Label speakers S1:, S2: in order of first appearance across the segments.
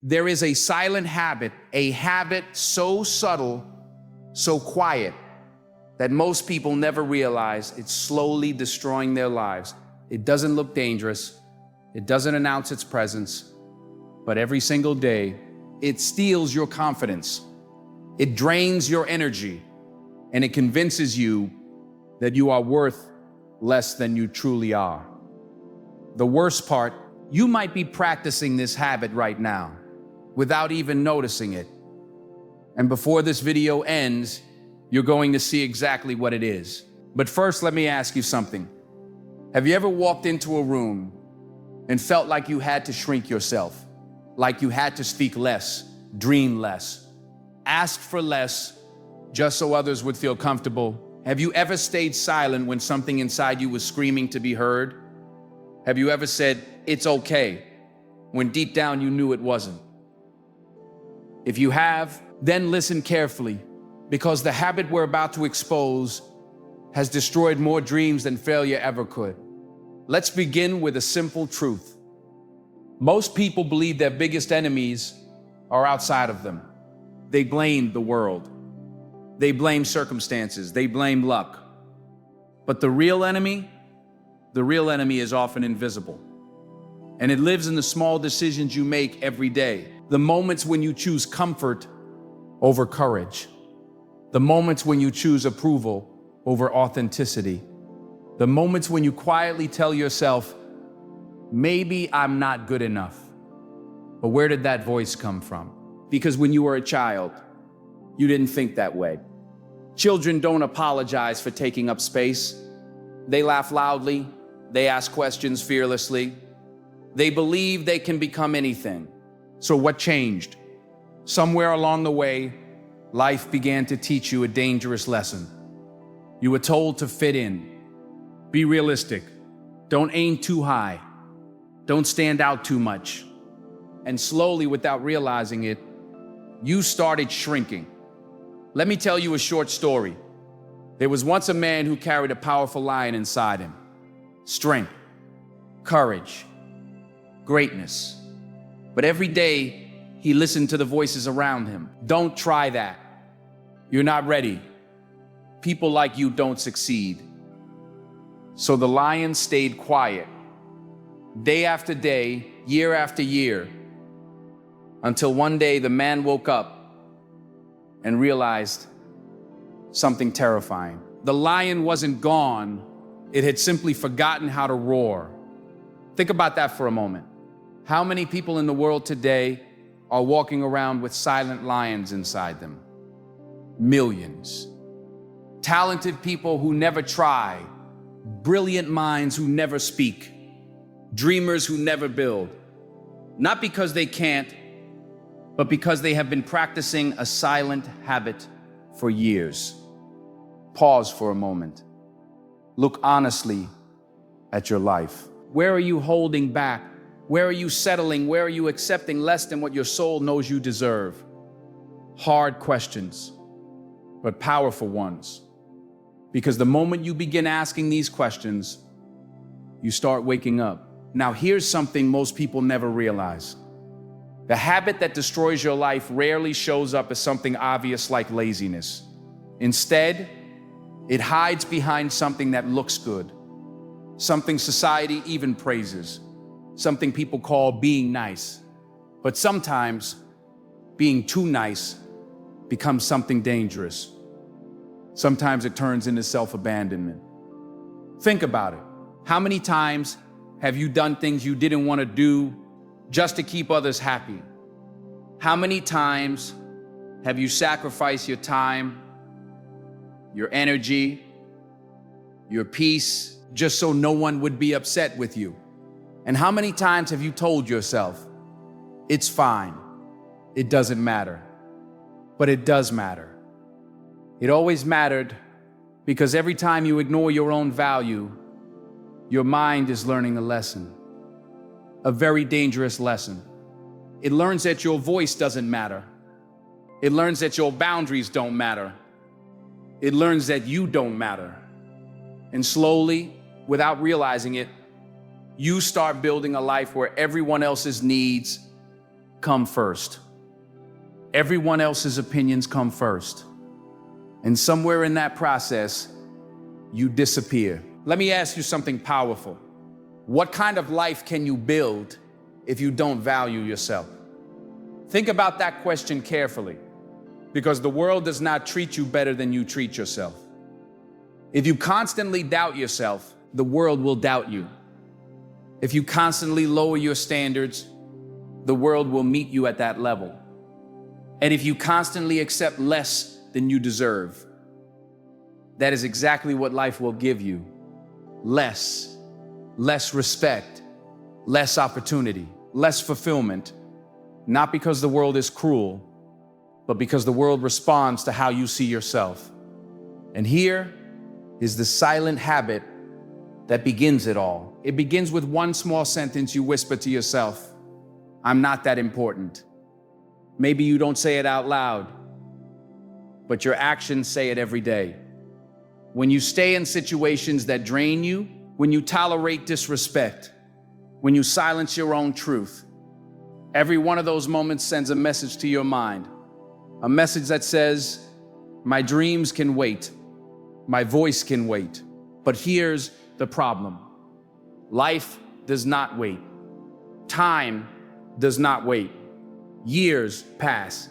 S1: There is a silent habit, a habit so subtle, so quiet, that most people never realize it's slowly destroying their lives. It doesn't look dangerous. It doesn't announce its presence. But every single day, it steals your confidence. It drains your energy, and it convinces you that you are worth less than you truly are. The worst part, you might be practicing this habit right now without even noticing it. And before this video ends, you're going to see exactly what it is. But first, let me ask you something. Have you ever walked into a room and felt like you had to shrink yourself, like you had to speak less, dream less, ask for less, just so others would feel comfortable? Have you ever stayed silent when something inside you was screaming to be heard? Have you ever said, "It's okay," when deep down you knew it wasn't? If you have, then listen carefully, because the habit we're about to expose has destroyed more dreams than failure ever could. Let's begin with a simple truth. Most people believe their biggest enemies are outside of them. They blame the world. They blame circumstances. They blame luck. But the real enemy is often invisible. And it lives in the small decisions you make every day. The moments when you choose comfort over courage. The moments when you choose approval over authenticity. The moments when you quietly tell yourself, maybe I'm not good enough. But where did that voice come from? Because when you were a child, you didn't think that way. Children don't apologize for taking up space. They laugh loudly. They ask questions fearlessly. They believe they can become anything. So what changed? Somewhere along the way, life began to teach you a dangerous lesson. You were told to fit in. Be realistic. Don't aim too high. Don't stand out too much. And slowly, without realizing it, you started shrinking. Let me tell you a short story. There was once a man who carried a powerful lion inside him. Strength, courage, greatness. But every day, he listened to the voices around him. Don't try that. You're not ready. People like you don't succeed. So the lion stayed quiet, day after day, year after year, until one day the man woke up and realized something terrifying. The lion wasn't gone. It had simply forgotten how to roar. Think about that for a moment. How many people in the world today are walking around with silent lions inside them? Millions. Talented people who never try, brilliant minds who never speak, dreamers who never build. Not because they can't, but because they have been practicing a silent habit for years. Pause for a moment. Look honestly at your life. Where are you holding back? Where are you settling? Where are you accepting less than what your soul knows you deserve? Hard questions, but powerful ones. Because the moment you begin asking these questions, you start waking up. Now, here's something most people never realize. The habit that destroys your life rarely shows up as something obvious like laziness. Instead, it hides behind something that looks good, something society even praises, something people call being nice. But sometimes, being too nice becomes something dangerous. Sometimes it turns into self-abandonment. Think about it. How many times have you done things you didn't want to do just to keep others happy? How many times have you sacrificed your time, your energy, your peace, just so no one would be upset with you? And how many times have you told yourself, it's fine, it doesn't matter? But it does matter. It always mattered because every time you ignore your own value, your mind is learning a lesson, a very dangerous lesson. It learns that your voice doesn't matter. It learns that your boundaries don't matter. It learns that you don't matter. And slowly, without realizing it, you start building a life where everyone else's needs come first. Everyone else's opinions come first. And somewhere in that process, you disappear. Let me ask you something powerful. What kind of life can you build if you don't value yourself? Think about that question carefully, because the world does not treat you better than you treat yourself. If you constantly doubt yourself, the world will doubt you. If you constantly lower your standards, the world will meet you at that level. And if you constantly accept less than you deserve, that is exactly what life will give you. Less respect, less opportunity, less fulfillment, not because the world is cruel, but because the world responds to how you see yourself. And here is the silent habit that begins it all. It begins with one small sentence you whisper to yourself: I'm not that important. Maybe you don't say it out loud, but your actions say it every day. When you stay in situations that drain you, when you tolerate disrespect, when you silence your own truth, every one of those moments sends a message to your mind. A message that says, my dreams can wait, my voice can wait. But here's the problem. Life does not wait. Time does not wait. Years pass.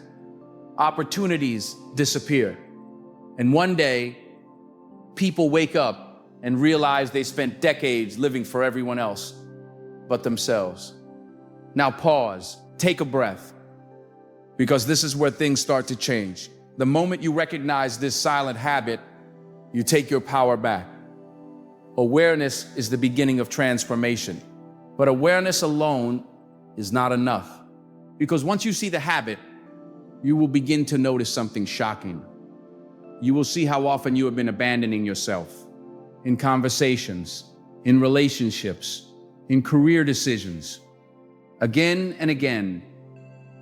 S1: Opportunities disappear. And one day, people wake up and realize they spent decades living for everyone else but themselves. Now pause, take a breath, because this is where things start to change. The moment you recognize this silent habit, you take your power back. Awareness is the beginning of transformation. But awareness alone is not enough, because once you see the habit, you will begin to notice something shocking. You will see how often you have been abandoning yourself in conversations, in relationships, in career decisions. Again and again,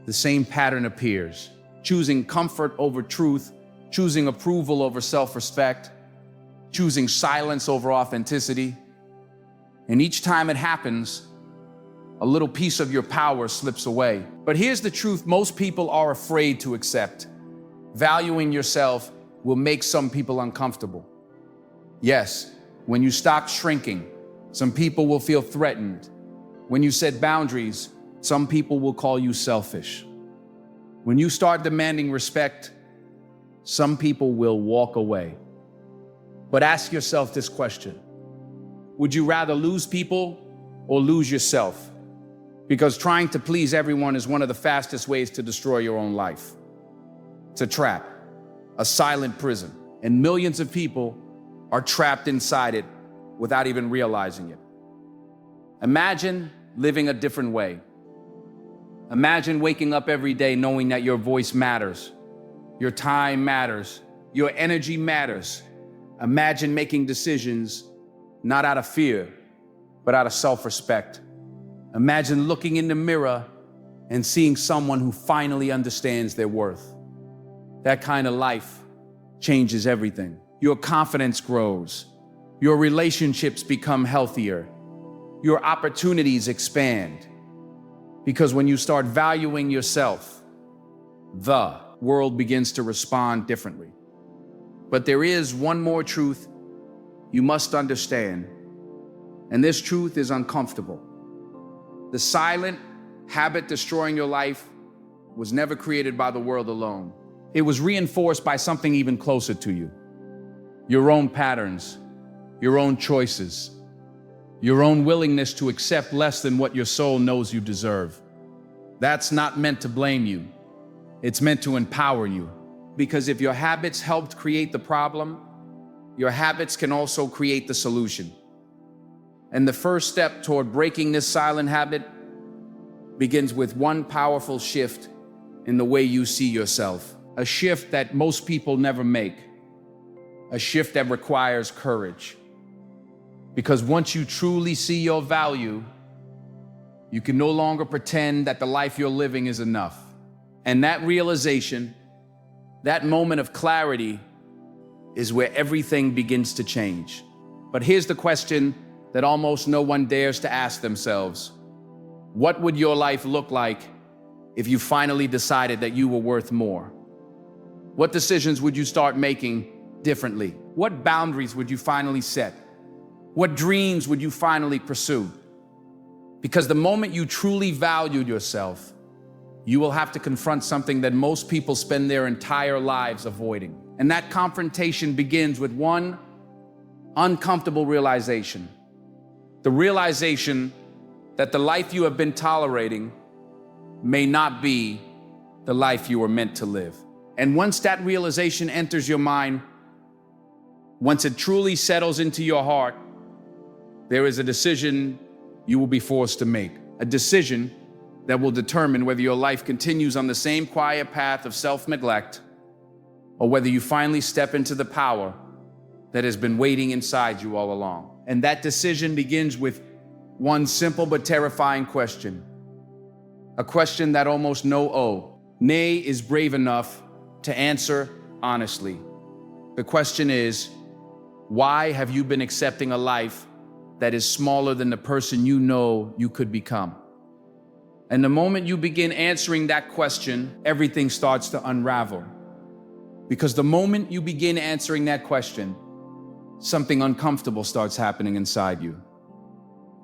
S1: the same pattern appears: choosing comfort over truth, choosing approval over self-respect, choosing silence over authenticity. And each time it happens, a little piece of your power slips away. But here's the truth most people are afraid to accept. Valuing yourself will make some people uncomfortable. Yes, when you stop shrinking, some people will feel threatened. When you set boundaries, some people will call you selfish. When you start demanding respect, some people will walk away. But ask yourself this question: would you rather lose people or lose yourself? Because trying to please everyone is one of the fastest ways to destroy your own life. It's a trap, a silent prison, and millions of people are trapped inside it without even realizing it. Imagine living a different way. Imagine waking up every day knowing that your voice matters, your time matters, your energy matters. Imagine making decisions not out of fear, but out of self-respect. Imagine looking in the mirror and seeing someone who finally understands their worth. That kind of life changes everything. Your confidence grows. Your relationships become healthier. Your opportunities expand. Because when you start valuing yourself, the world begins to respond differently. But there is one more truth you must understand, and this truth is uncomfortable. The silent habit destroying your life was never created by the world alone. It was reinforced by something even closer to you. Your own patterns, your own choices, your own willingness to accept less than what your soul knows you deserve. That's not meant to blame you. It's meant to empower you. Because if your habits helped create the problem, your habits can also create the solution. And the first step toward breaking this silent habit begins with one powerful shift in the way you see yourself. A shift that most people never make. A shift that requires courage. Because once you truly see your value, you can no longer pretend that the life you're living is enough. And that realization, that moment of clarity, is where everything begins to change. But here's the question that almost no one dares to ask themselves. What would your life look like if you finally decided that you were worth more? What decisions would you start making differently? What boundaries would you finally set? What dreams would you finally pursue? Because the moment you truly valued yourself, you will have to confront something that most people spend their entire lives avoiding. And that confrontation begins with one uncomfortable realization. The realization that the life you have been tolerating may not be the life you were meant to live. And once that realization enters your mind, once it truly settles into your heart, there is a decision you will be forced to make. A decision that will determine whether your life continues on the same quiet path of self-neglect or whether you finally step into the power that has been waiting inside you all along. And that decision begins with one simple but terrifying question. A question that almost no nay is brave enough to answer honestly. The question is, why have you been accepting a life that is smaller than the person you know you could become? And the moment you begin answering that question, everything starts to unravel. Because the moment you begin answering that question, something uncomfortable starts happening inside you.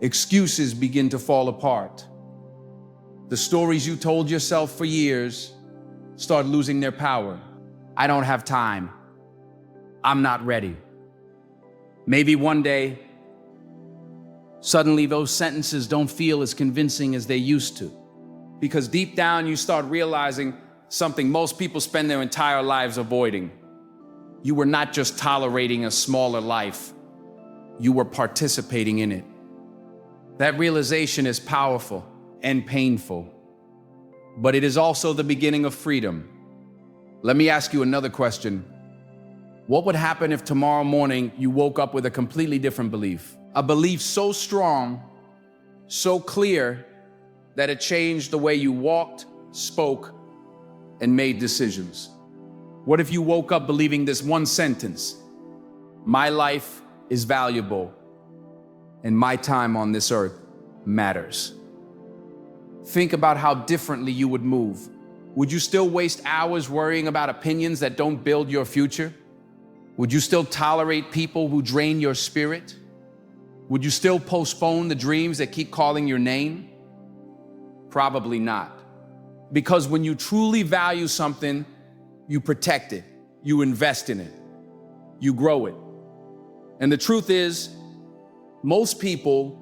S1: Excuses begin to fall apart. The stories you told yourself for years start losing their power. I don't have time. I'm not ready. Maybe one day, suddenly those sentences don't feel as convincing as they used to. Because deep down you start realizing something most people spend their entire lives avoiding. You were not just tolerating a smaller life, you were participating in it. That realization is powerful and painful, but it is also the beginning of freedom. Let me ask you another question. What would happen if tomorrow morning you woke up with a completely different belief? A belief so strong, so clear, that it changed the way you walked, spoke, and made decisions. What if you woke up believing this one sentence? My life is valuable, and my time on this earth matters. Think about how differently you would move. Would you still waste hours worrying about opinions that don't build your future? Would you still tolerate people who drain your spirit? Would you still postpone the dreams that keep calling your name? Probably not. Because when you truly value something, you protect it, you invest in it, you grow it. And the truth is, most people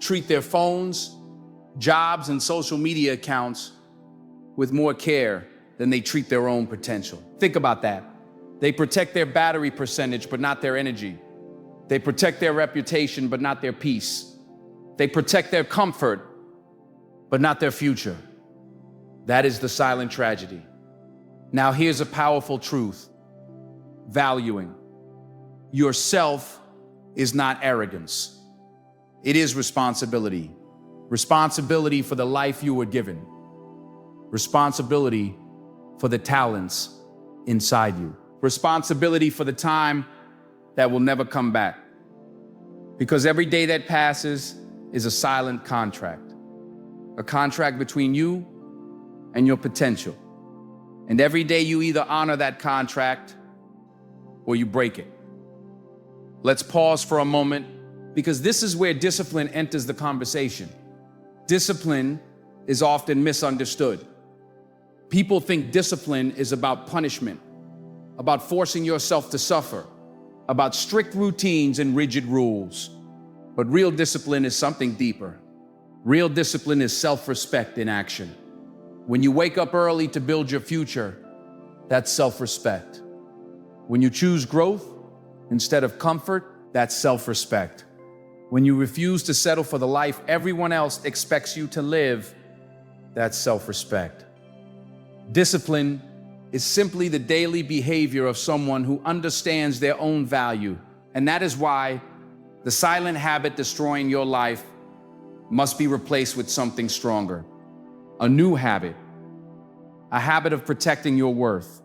S1: treat their phones, jobs, and social media accounts with more care than they treat their own potential. Think about that. They protect their battery percentage, but not their energy. They protect their reputation, but not their peace. They protect their comfort, but not their future. That is the silent tragedy. Now here's a powerful truth. Valuing yourself is not arrogance. It is responsibility. Responsibility for the life you were given. Responsibility for the talents inside you. Responsibility for the time that will never come back. Because every day that passes is a silent contract. A contract between you and your potential. And every day you either honor that contract or you break it. Let's pause for a moment, because this is where discipline enters the conversation. Discipline is often misunderstood. People think discipline is about punishment, about forcing yourself to suffer, about strict routines and rigid rules. But real discipline is something deeper. Real discipline is self-respect in action. When you wake up early to build your future, that's self-respect. When you choose growth instead of comfort, that's self-respect. When you refuse to settle for the life everyone else expects you to live, that's self-respect. Discipline is simply the daily behavior of someone who understands their own value. And that is why the silent habit destroying your life must be replaced with something stronger. A new habit. A habit of protecting your worth.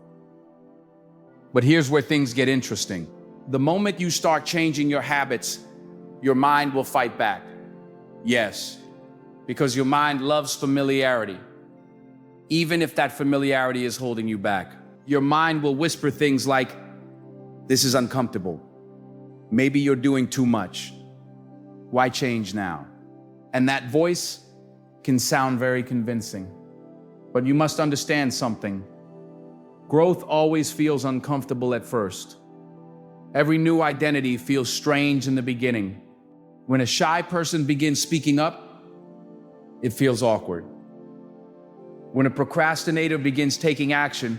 S1: But here's where things get interesting. The moment you start changing your habits, your mind will fight back. Yes, because your mind loves familiarity. even if that familiarity is holding you back. Your mind will whisper things like, "This is uncomfortable. Maybe you're doing too much. Why change now?" And that voice can sound very convincing. But you must understand something. Growth always feels uncomfortable at first. Every new identity feels strange in the beginning. When a shy person begins speaking up, it feels awkward. When a procrastinator begins taking action,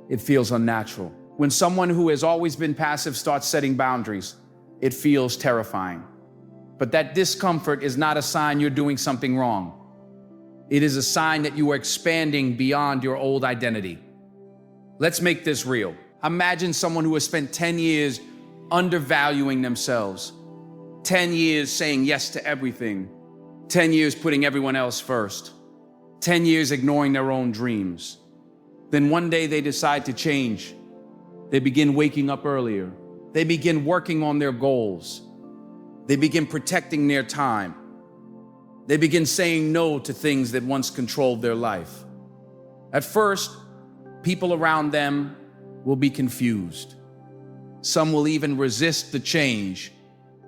S1: it feels unnatural. When someone who has always been passive starts setting boundaries, it feels terrifying. But that discomfort is not a sign you're doing something wrong. It is a sign that you are expanding beyond your old identity. Let's make this real. Imagine someone who has spent 10 years undervaluing themselves, 10 years saying yes to everything, 10 years putting everyone else first, 10 years ignoring their own dreams. Then one day they decide to change. They begin waking up earlier. They begin working on their goals. They begin protecting their time. They begin saying no to things that once controlled their life. At first, people around them will be confused. Some will even resist the change,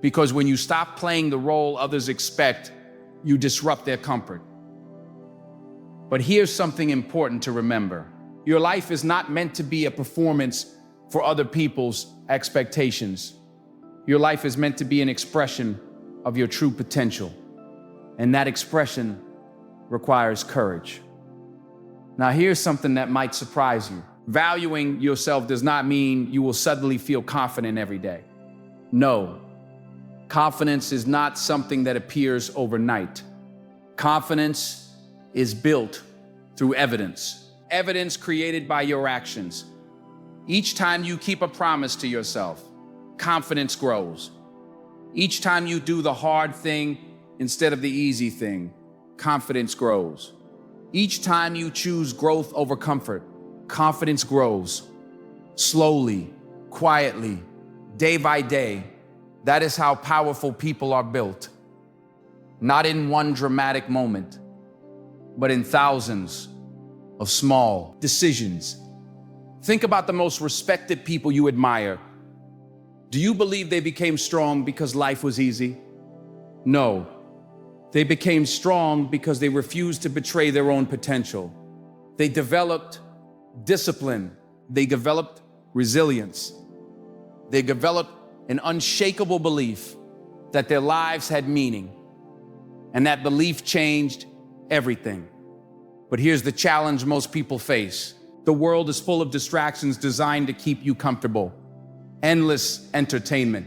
S1: because when you stop playing the role others expect, you disrupt their comfort. But here's something important to remember. Your life is not meant to be a performance for other people's expectations. Your life is meant to be an expression of your true potential. And that expression requires courage. Now, here's something that might surprise you. Valuing yourself does not mean you will suddenly feel confident every day. No, confidence is not something that appears overnight. Confidence is built through evidence. Evidence created by your actions. Each time you keep a promise to yourself, confidence grows. Each time you do the hard thing instead of the easy thing, confidence grows. Each time you choose growth over comfort, confidence grows. Slowly, quietly, day by day. That is how powerful people are built. Not in one dramatic moment, but in thousands of small decisions. Think about the most respected people you admire. Do you believe they became strong because life was easy? No. They became strong because they refused to betray their own potential. They developed discipline. They developed resilience. They developed an unshakable belief that their lives had meaning. And that belief changed everything. But here's the challenge most people face. The world is full of distractions designed to keep you comfortable. Endless entertainment,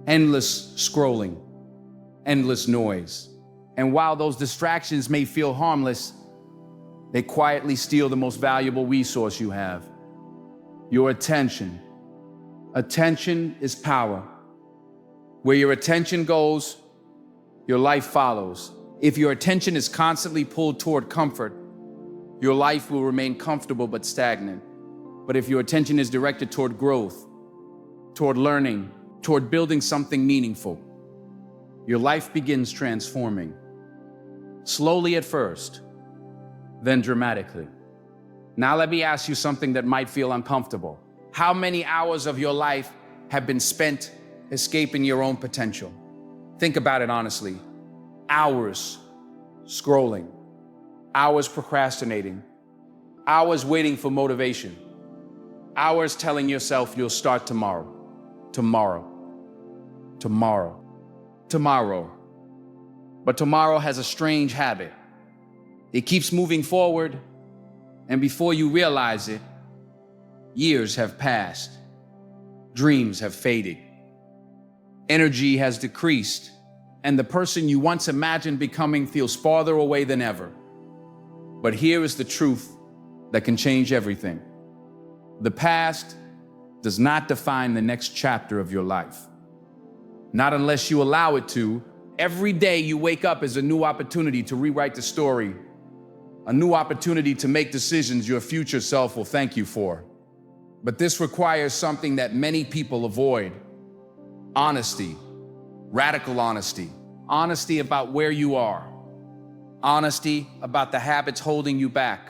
S1: endless scrolling, endless noise. And while those distractions may feel harmless, they quietly steal the most valuable resource you have: your attention. Attention is power. Where your attention goes, your life follows. If your attention is constantly pulled toward comfort, your life will remain comfortable but stagnant. But if your attention is directed toward growth, toward learning, toward building something meaningful, your life begins transforming. Slowly at first, then dramatically. Now let me ask you something that might feel uncomfortable. How many hours of your life have been spent escaping your own potential? Think about it honestly. Hours scrolling, hours procrastinating, hours waiting for motivation, hours telling yourself you'll start tomorrow, tomorrow, tomorrow, tomorrow. But tomorrow has a strange habit. It keeps moving forward, and before you realize it, years have passed, dreams have faded, energy has decreased, and the person you once imagined becoming feels farther away than ever. But here is the truth that can change everything. The past does not define the next chapter of your life. Not unless you allow it to. Every day you wake up is a new opportunity to rewrite the story, a new opportunity to make decisions your future self will thank you for. But this requires something that many people avoid: honesty, radical honesty, honesty about where you are, Honesty about the habits holding you back.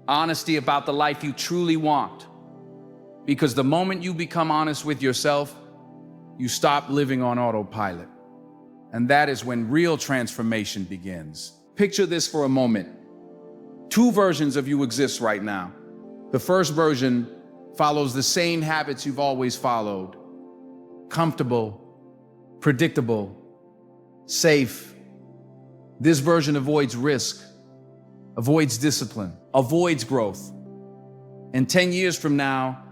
S1: Honesty about the life you truly want. Because the moment you become honest with yourself, you stop living on autopilot. And that is when real transformation begins. Picture this for a moment. Two versions of you exist right now. The first version follows the same habits you've always followed. Comfortable, predictable, safe. This version avoids risk, avoids discipline, avoids growth. And 10 years from now,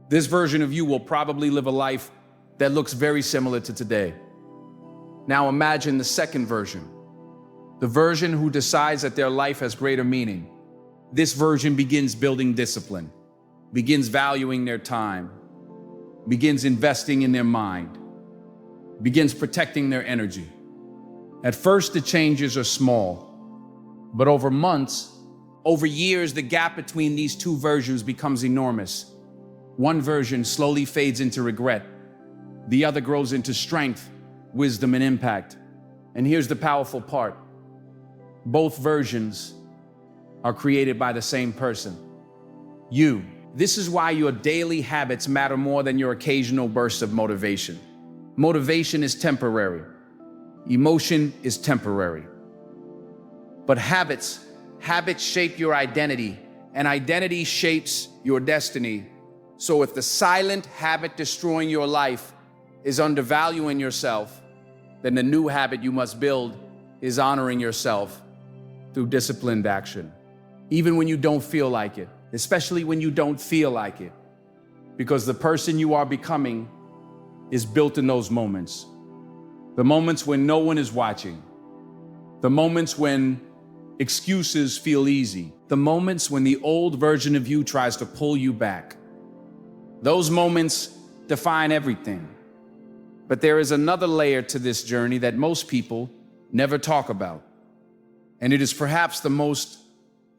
S1: this version of you will probably live a life that looks very similar to today. Now imagine the second version, the version who decides that their life has greater meaning. This version begins building discipline, begins valuing their time, begins investing in their mind, begins protecting their energy. At first, the changes are small, but over months, over years, the gap between these two versions becomes enormous. One version slowly fades into regret. The other grows into strength, wisdom, and impact. And here's the powerful part. Both versions are created by the same person, you. This is why your daily habits matter more than your occasional bursts of motivation. Motivation is temporary. Emotion is temporary. But habits shape your identity, and identity shapes your destiny. So if the silent habit destroying your life is undervaluing yourself, then the new habit you must build is honoring yourself through disciplined action. Even when you don't feel like it, especially when you don't feel like it, because the person you are becoming is built in those moments. The moments when no one is watching, the moments when excuses feel easy, the moments when the old version of you tries to pull you back. Those moments define everything. But there is another layer to this journey that most people never talk about. And it is perhaps the most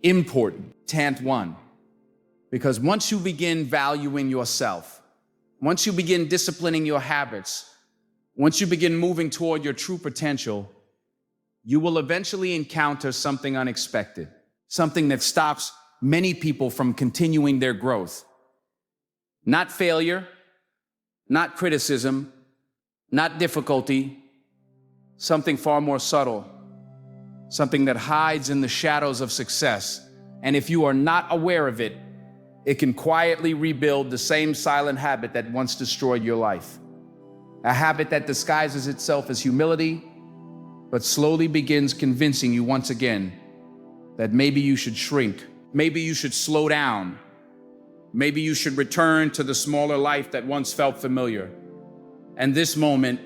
S1: important one. Because once you begin valuing yourself, once you begin disciplining your habits, once you begin moving toward your true potential, you will eventually encounter something unexpected, something that stops many people from continuing their growth. Not failure, not criticism, not difficulty, something far more subtle, something that hides in the shadows of success. And if you are not aware of it, it can quietly rebuild the same silent habit that once destroyed your life. A habit that disguises itself as humility, but slowly begins convincing you once again that maybe you should shrink, maybe you should slow down, maybe you should return to the smaller life that once felt familiar. And this moment,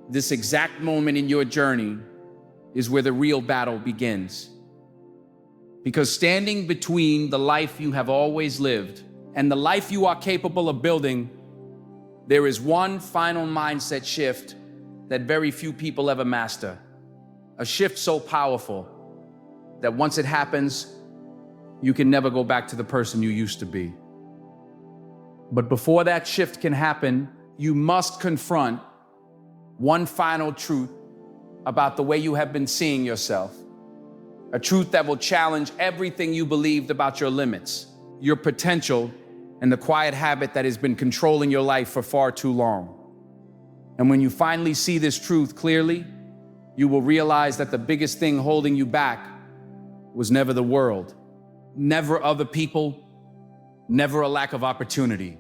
S1: this exact moment in your journey, is where the real battle begins. Because standing between the life you have always lived and the life you are capable of building, there is one final mindset shift that very few people ever master. A shift so powerful that once it happens, you can never go back to the person you used to be. But before that shift can happen, you must confront one final truth about the way you have been seeing yourself. A truth that will challenge everything you believed about your limits, your potential, and the quiet habit that has been controlling your life for far too long. And when you finally see this truth clearly, you will realize that the biggest thing holding you back was never the world, never other people, never a lack of opportunity.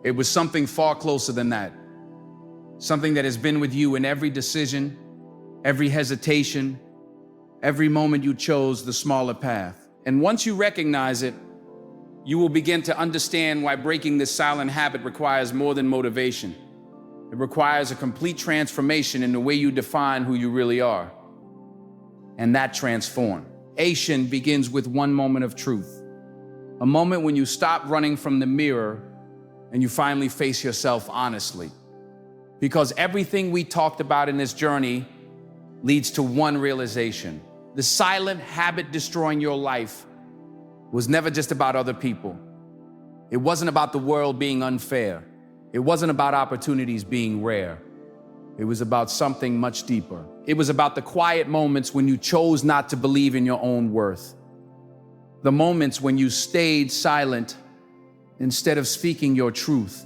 S1: It was something far closer than that. Something that has been with you in every decision, every hesitation, every moment you chose the smaller path. And once you recognize it, you will begin to understand why breaking this silent habit requires more than motivation. It requires a complete transformation in the way you define who you really are. And that transformation begins with one moment of truth. A moment when you stop running from the mirror and you finally face yourself honestly. Because everything we talked about in this journey leads to one realization. The silent habit destroying your life was never just about other people. It wasn't about the world being unfair. It wasn't about opportunities being rare. It was about something much deeper. It was about the quiet moments when you chose not to believe in your own worth. The moments when you stayed silent instead of speaking your truth.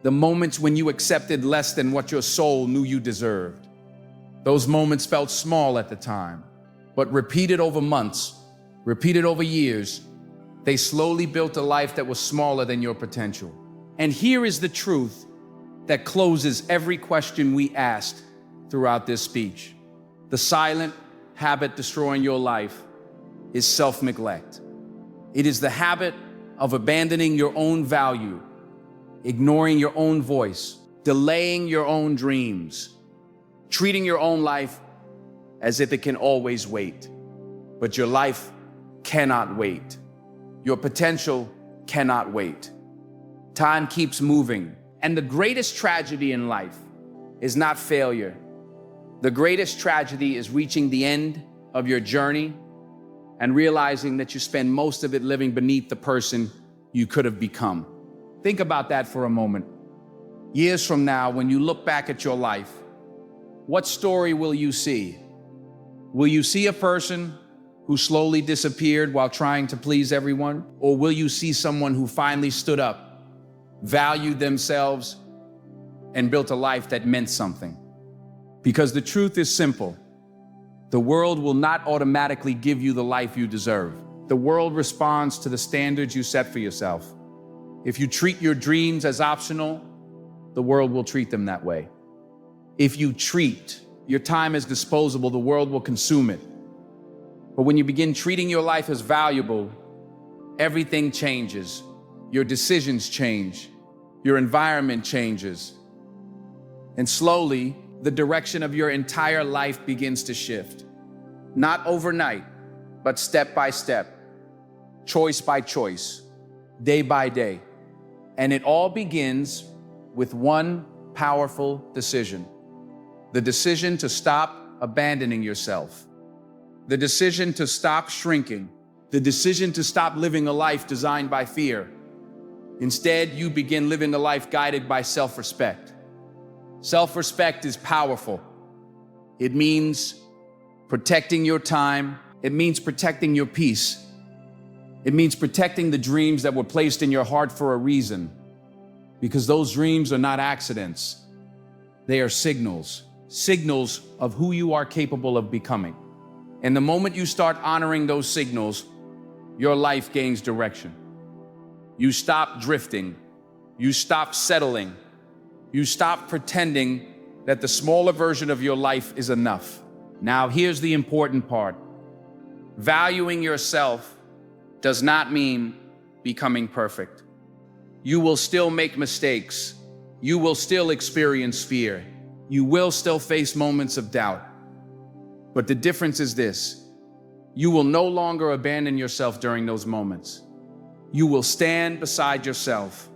S1: The moments when you accepted less than what your soul knew you deserved. Those moments felt small at the time, but repeated over months, repeated over years, they slowly built a life that was smaller than your potential. And here is the truth that closes every question we asked throughout this speech. The silent habit destroying your life is self-neglect. It is the habit of abandoning your own value, ignoring your own voice, delaying your own dreams, treating your own life as if it can always wait. But your life cannot wait. Your potential cannot wait. Time keeps moving. And the greatest tragedy in life is not failure. The greatest tragedy is reaching the end of your journey and realizing that you spend most of it living beneath the person you could have become. Think about that for a moment. Years from now, when you look back at your life, what story will you see? Will you see a person who slowly disappeared while trying to please everyone? Or will you see someone who finally stood up, valued themselves, and built a life that meant something? Because the truth is simple. The world will not automatically give you the life you deserve. The world responds to the standards you set for yourself. If you treat your dreams as optional, the world will treat them that way. If you treat your time as disposable, the world will consume it. But when you begin treating your life as valuable, everything changes. Your decisions change. Your environment changes. And slowly, the direction of your entire life begins to shift. Not overnight, but step by step, choice by choice, day by day. And it all begins with one powerful decision. The decision to stop abandoning yourself. The decision to stop shrinking. The decision to stop living a life designed by fear. Instead, you begin living a life guided by self-respect. Self-respect is powerful. It means protecting your time. It means protecting your peace. It means protecting the dreams that were placed in your heart for a reason. Because those dreams are not accidents. They are signals. Signals of who you are capable of becoming. And the moment you start honoring those signals, your life gains direction. You stop drifting. You stop settling. You stop pretending that the smaller version of your life is enough. Now, here's the important part. Valuing yourself does not mean becoming perfect. You will still make mistakes. You will still experience fear. You will still face moments of doubt. But the difference is this: you will no longer abandon yourself during those moments. You will stand beside yourself.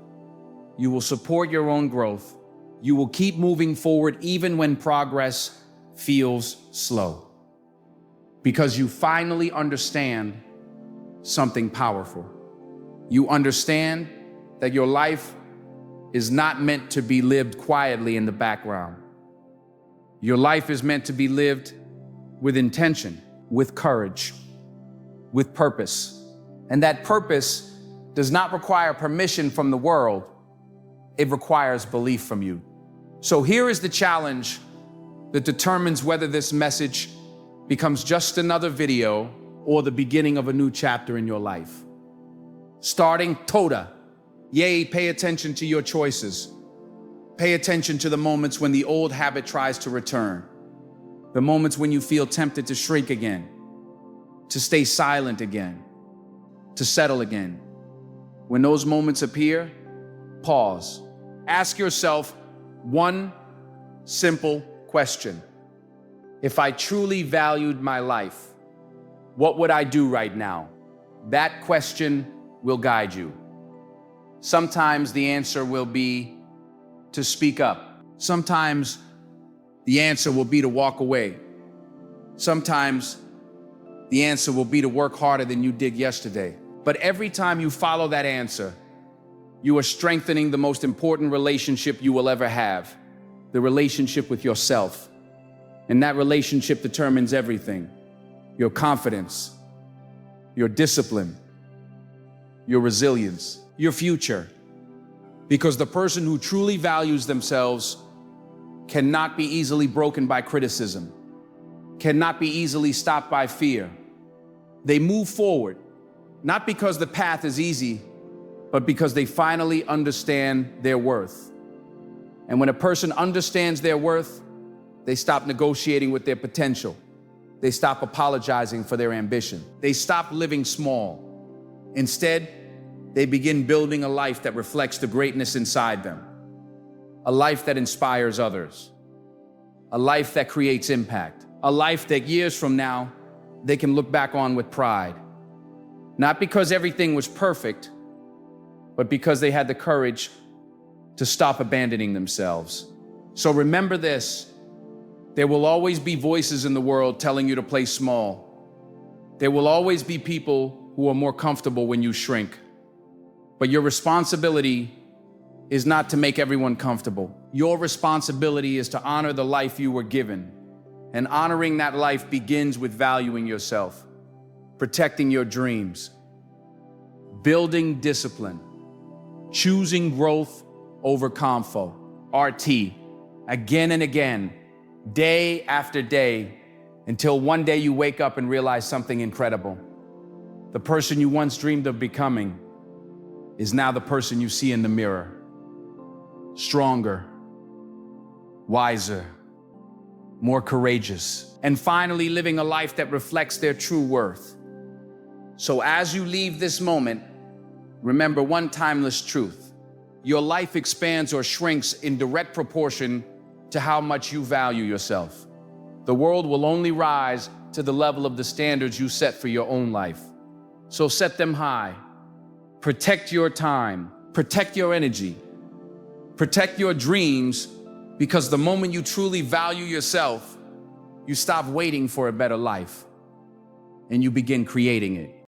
S1: You will support your own growth. You will keep moving forward even when progress feels slow. Because you finally understand something powerful. You understand that your life is not meant to be lived quietly in the background. Your life is meant to be lived with intention, with courage, with purpose. And that purpose does not require permission from the world. It requires belief from you. So here is the challenge that determines whether this message becomes just another video or the beginning of a new chapter in your life. Starting toda. Yea, pay attention to your choices. Pay attention to the moments when the old habit tries to return. The moments when you feel tempted to shrink again, to stay silent again, to settle again. When those moments appear, pause. Ask yourself one simple question. If I truly valued my life, what would I do right now? That question will guide you. Sometimes the answer will be to speak up. Sometimes the answer will be to walk away. Sometimes the answer will be to work harder than you did yesterday. But every time you follow that answer, you are strengthening the most important relationship you will ever have, the relationship with yourself. And that relationship determines everything: your confidence, your discipline, your resilience, your future. Because the person who truly values themselves cannot be easily broken by criticism, cannot be easily stopped by fear. They move forward, not because the path is easy, but because they finally understand their worth. And when a person understands their worth, they stop negotiating with their potential. They stop apologizing for their ambition. They stop living small. Instead, they begin building a life that reflects the greatness inside them, a life that inspires others, a life that creates impact, a life that years from now, they can look back on with pride. Not because everything was perfect, but because they had the courage to stop abandoning themselves. So remember this: there will always be voices in the world telling you to play small. There will always be people who are more comfortable when you shrink. But your responsibility is not to make everyone comfortable. Your responsibility is to honor the life you were given. And honoring that life begins with valuing yourself, protecting your dreams, building discipline, choosing growth over comfort. RT, again and again, day after day, until one day you wake up and realize something incredible. The person you once dreamed of becoming is now the person you see in the mirror. Stronger, wiser, more courageous, and finally living a life that reflects their true worth. So as you leave this moment, remember one timeless truth: your life expands or shrinks in direct proportion to how much you value yourself. The world will only rise to the level of the standards you set for your own life. So set them high. Protect your time, protect your energy, protect your dreams, because the moment you truly value yourself, you stop waiting for a better life and you begin creating it.